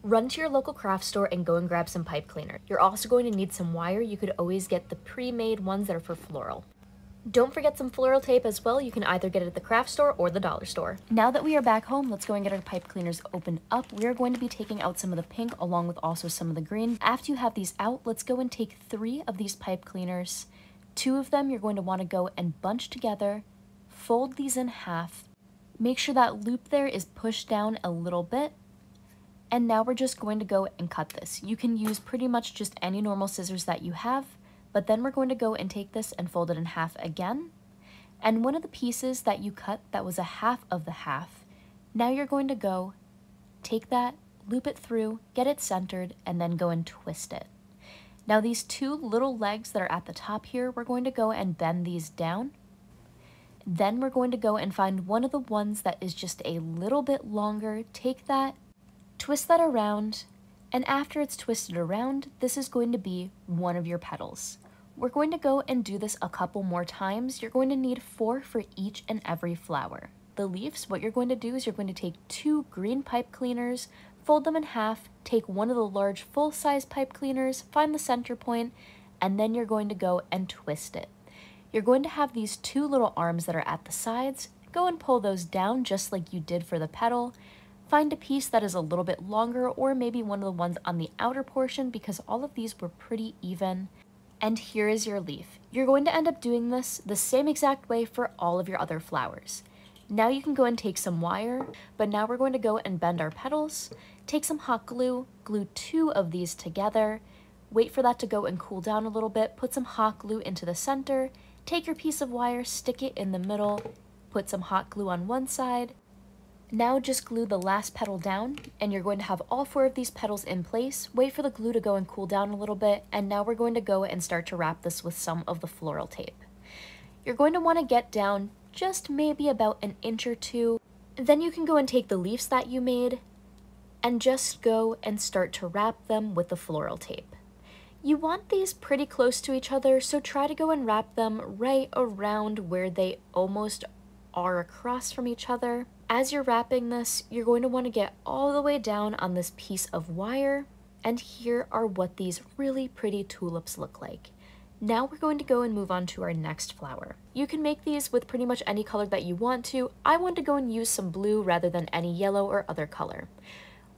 Run to your local craft store and go and grab some pipe cleaner. You're also going to need some wire. You could always get the pre-made ones that are for floral. Don't forget some floral tape as well. You can either get it at the craft store or the dollar store. Now that we are back home, let's go and get our pipe cleaners opened up. We are going to be taking out some of the pink along with also some of the green. After you have these out, let's go and take 3 of these pipe cleaners. 2 of them you're going to want to go and bunch together, fold these in half. Make sure that loop there is pushed down a little bit. And now we're just going to go and cut this. You can use pretty much just any normal scissors that you have, but then we're going to go and take this and fold it in half again. And one of the pieces that you cut that was a half of the half, now you're going to go, take that, loop it through, get it centered, and then go and twist it. Now these 2 little legs that are at the top here, we're going to go and bend these down. Then we're going to go and find one of the ones that is just a little bit longer, take that, twist that around, and after it's twisted around, this is going to be one of your petals. We're going to go and do this a couple more times. You're going to need 4 for each and every flower. The leaves, what you're going to do is you're going to take 2 green pipe cleaners, fold them in half, take one of the large full-size pipe cleaners, find the center point, and then you're going to go and twist it. You're going to have these 2 little arms that are at the sides. Go and pull those down just like you did for the petal. Find a piece that is a little bit longer or maybe one of the ones on the outer portion because all of these were pretty even. And here is your leaf. You're going to end up doing this the same exact way for all of your other flowers. Now you can go and take some wire, but now we're going to go and bend our petals, take some hot glue, glue 2 of these together, wait for that to go and cool down a little bit, put some hot glue into the center, take your piece of wire, stick it in the middle, put some hot glue on one side. Now just glue the last petal down, and you're going to have all 4 of these petals in place. Wait for the glue to go and cool down a little bit, and now we're going to go and start to wrap this with some of the floral tape. You're going to want to get down just maybe about an inch or 2. Then you can go and take the leaves that you made and just go and start to wrap them with the floral tape. You want these pretty close to each other, so try to go and wrap them right around where they almost are across from each other. As you're wrapping this, you're going to want to get all the way down on this piece of wire, and here are what these really pretty tulips look like. Now we're going to go and move on to our next flower. You can make these with pretty much any color that you want to. I want to go and use some blue rather than any yellow or other color.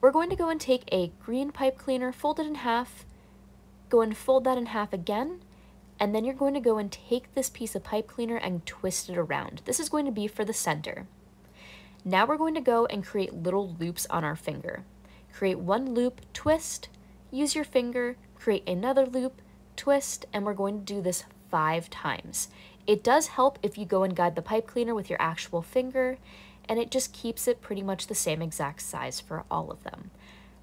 We're going to go and take a green pipe cleaner, fold it in half, go and fold that in half again, and then you're going to go and take this piece of pipe cleaner and twist it around. This is going to be for the center. Now we're going to go and create little loops on our finger. Create one loop, twist, use your finger, create another loop, twist, and we're going to do this 5 times. It does help if you go and guide the pipe cleaner with your actual finger, and it just keeps it pretty much the same exact size for all of them.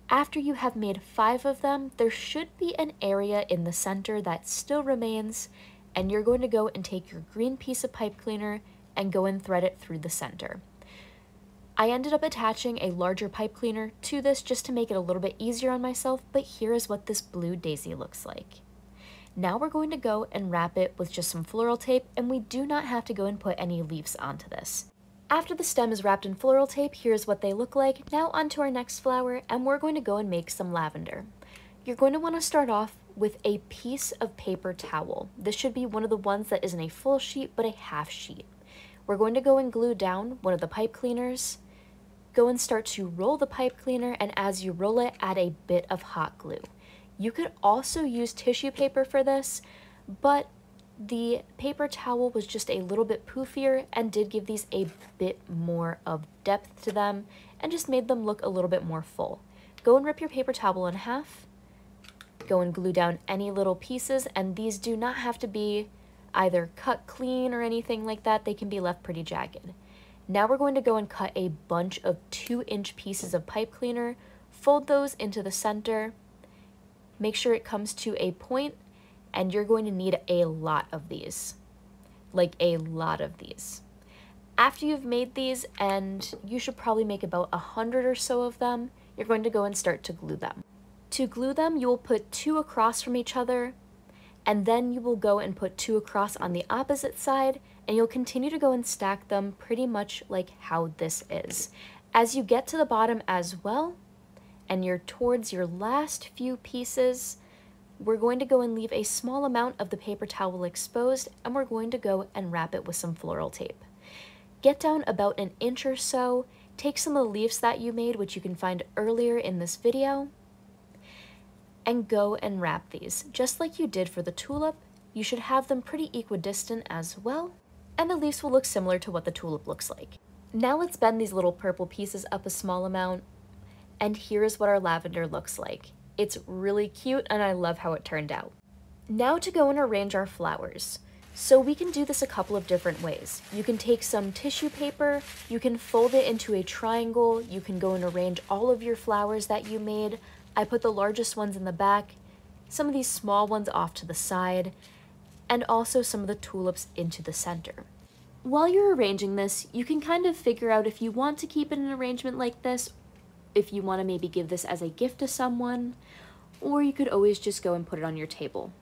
After you have made 5 of them, there should be an area in the center that still remains, and you're going to go and take your green piece of pipe cleaner and go and thread it through the center. I ended up attaching a larger pipe cleaner to this just to make it a little bit easier on myself, but here is what this blue daisy looks like. Now we're going to go and wrap it with just some floral tape, and we do not have to go and put any leaves onto this. After the stem is wrapped in floral tape, here's what they look like. Now onto our next flower, and we're going to go and make some lavender. You're going to want to start off with a piece of paper towel. This should be one of the ones that isn't a full sheet, but a half sheet. We're going to go and glue down one of the pipe cleaners, go and start to roll the pipe cleaner, and as you roll it, add a bit of hot glue. You could also use tissue paper for this, but the paper towel was just a little bit poofier and did give these a bit more of depth to them and just made them look a little bit more full. Go and rip your paper towel in half, go and glue down any little pieces, and these do not have to be either cut clean or anything like that. They can be left pretty jagged. Now we're going to go and cut a bunch of 2-inch pieces of pipe cleaner, fold those into the center, make sure it comes to a point, and you're going to need a lot of these, like a lot of these. After you've made these, and you should probably make about 100 or so of them, you're going to go and start to glue them. To glue them, you will put 2 across from each other, and then you will go and put 2 across on the opposite side, and you'll continue to go and stack them pretty much like how this is. As you get to the bottom as well, and you're towards your last few pieces, we're going to go and leave a small amount of the paper towel exposed, and we're going to go and wrap it with some floral tape. Get down about an inch or so, take some of the leaves that you made, which you can find earlier in this video, and go and wrap these. Just like you did for the tulip, you should have them pretty equidistant as well, and the leaves will look similar to what the tulip looks like. Now let's bend these little purple pieces up a small amount, and here's what our lavender looks like. It's really cute, and I love how it turned out. Now to go and arrange our flowers. So we can do this a couple of different ways. You can take some tissue paper, you can fold it into a triangle, you can go and arrange all of your flowers that you made. I put the largest ones in the back, some of these small ones off to the side, and also some of the tulips into the center. While you're arranging this, you can kind of figure out if you want to keep it in an arrangement like this, if you want to maybe give this as a gift to someone, or you could always just go and put it on your table.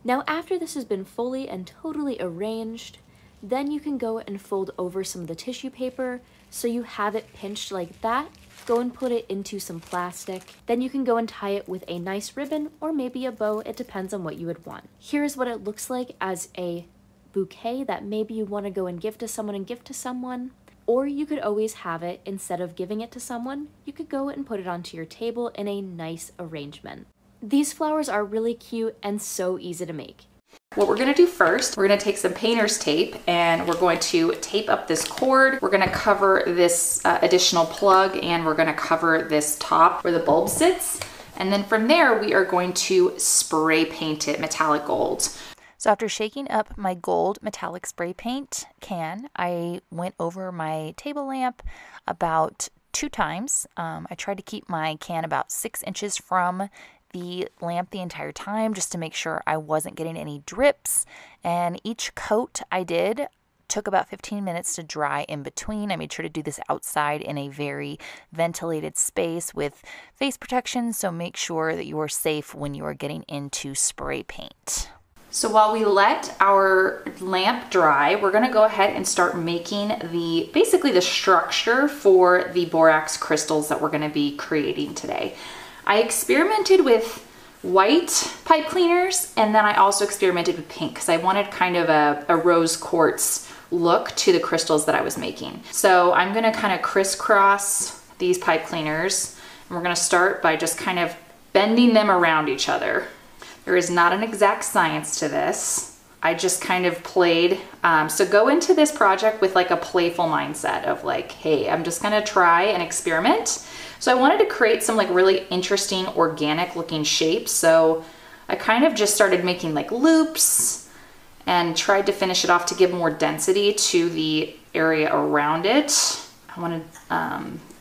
Now after this has been fully and totally arranged, then you can go and fold over some of the tissue paper so you have it pinched like that. Go and put it into some plastic. Then you can go and tie it with a nice ribbon or maybe a bow. It depends on what you would want. Here's what it looks like as a bouquet that maybe you want to go and give to someone. Or you could always have it, instead of giving it to someone, you could go and put it onto your table in a nice arrangement. These flowers are really cute and so easy to make. What we're gonna do first, we're gonna take some painter's tape and we're going to tape up this cord. We're gonna cover this additional plug, and we're gonna cover this top where the bulb sits. And then from there, we are going to spray paint it metallic gold. So after shaking up my gold metallic spray paint can, I went over my table lamp about 2 times. I tried to keep my can about 6 inches from the lamp the entire time, just to make sure I wasn't getting any drips. And each coat I did took about 15 minutes to dry in between. I made sure to do this outside in a very ventilated space with face protection, so make sure that you are safe when you are getting into spray paint. So while we let our lamp dry, we're gonna go ahead and start making basically the structure for the borax crystals that we're gonna be creating today. I experimented with white pipe cleaners, and then I also experimented with pink because I wanted kind of a rose quartz look to the crystals that I was making. So I'm gonna kind of crisscross these pipe cleaners, and we're gonna start by just kind of bending them around each other. There is not an exact science to this. I just kind of played. So go into this project with like a playful mindset of like, hey, I'm just gonna try and experiment. So I wanted to create some like really interesting organic looking shapes. So I kind of just started making like loops and tried to finish it off to give more density to the area around it. I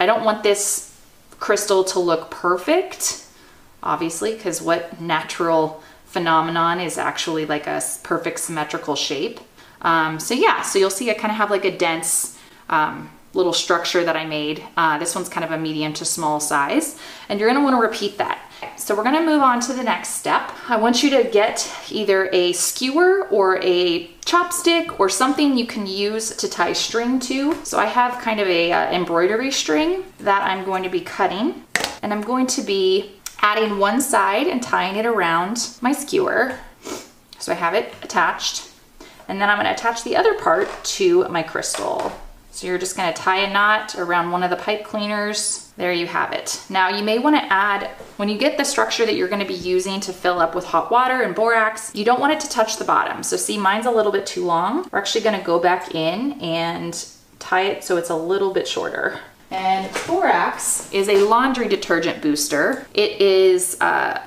don't want this crystal to look perfect, obviously, because what natural phenomenon is actually like a perfect symmetrical shape. So yeah, so you'll see I kind of have like a dense little structure that I made. This one's kind of a medium to small size, and you're gonna wanna repeat that. So we're gonna move on to the next step. I want you to get either a skewer or a chopstick or something you can use to tie string to. So I have kind of a embroidery string that I'm going to be cutting, and I'm going to be adding one side and tying it around my skewer. So I have it attached, and then I'm gonna attach the other part to my crystal. So you're just gonna tie a knot around one of the pipe cleaners. There you have it. Now you may wanna add, when you get the structure that you're gonna be using to fill up with hot water and borax, you don't want it to touch the bottom. So see, mine's a little bit too long. We're actually gonna go back in and tie it so it's a little bit shorter. And borax is a laundry detergent booster. It is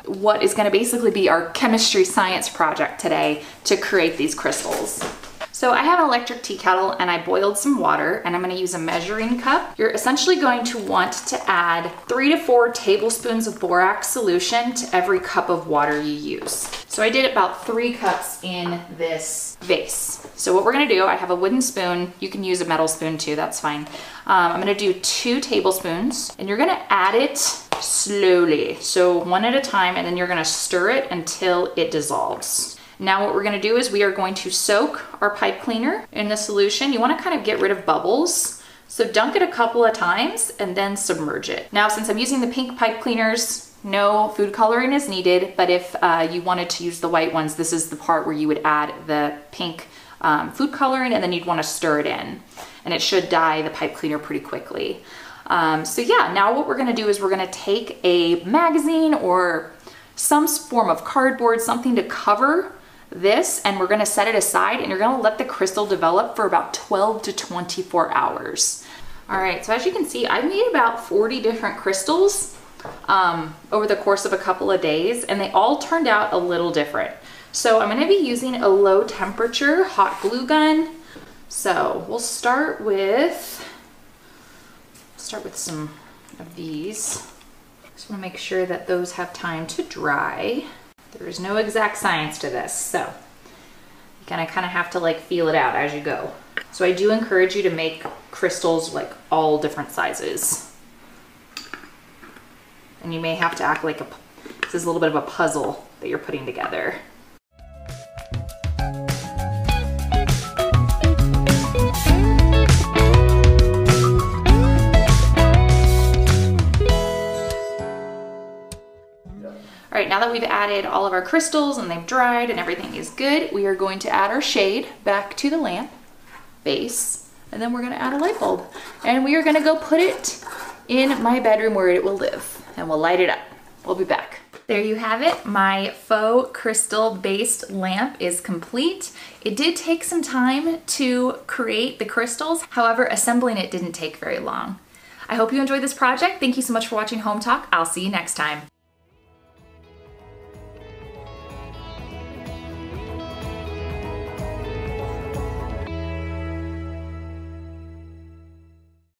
what is gonna basically be our chemistry science project today to create these crystals. So I have an electric tea kettle and I boiled some water, and I'm gonna use a measuring cup. You're essentially going to want to add 3 to 4 tablespoons of borax solution to every cup of water you use. So I did about 3 cups in this vase. So what we're gonna do, I have a wooden spoon. You can use a metal spoon too, that's fine. I'm gonna do 2 tablespoons, and you're gonna add it slowly. So one at a time, and then you're gonna stir it until it dissolves. Now what we're gonna do is we are going to soak our pipe cleaner in the solution. You wanna kind of get rid of bubbles So dunk it a couple of times and then submerge it. Now, since I'm using the pink pipe cleaners, no food coloring is needed, but if you wanted to use the white ones, this is the part where you would add the pink food coloring, and then you'd want to stir it in, and it should dye the pipe cleaner pretty quickly. So yeah, now what we're gonna do is we're gonna take a magazine or some form of cardboard, something to cover this, and we're gonna set it aside, and you're gonna let the crystal develop for about 12 to 24 hours. All right, so as you can see, I've made about 40 different crystals over the course of a couple of days, and they all turned out a little different. So I'm gonna be using a low temperature hot glue gun. So we'll start with some of these. Just wanna make sure that those have time to dry. There is no exact science to this, so you kind of have to like feel it out as you go. So I do encourage you to make crystals like all different sizes. And you may have to act like this is a little bit of a puzzle that you're putting together. All right, now that we've added all of our crystals and they've dried and everything is good, we are going to add our shade back to the lamp base, and then we're gonna add a light bulb. And we are gonna go put it in my bedroom where it will live, and we'll light it up. We'll be back. There you have it. My faux crystal based lamp is complete. It did take some time to create the crystals. However, assembling it didn't take very long. I hope you enjoyed this project. Thank you so much for watching Home Talk. I'll see you next time.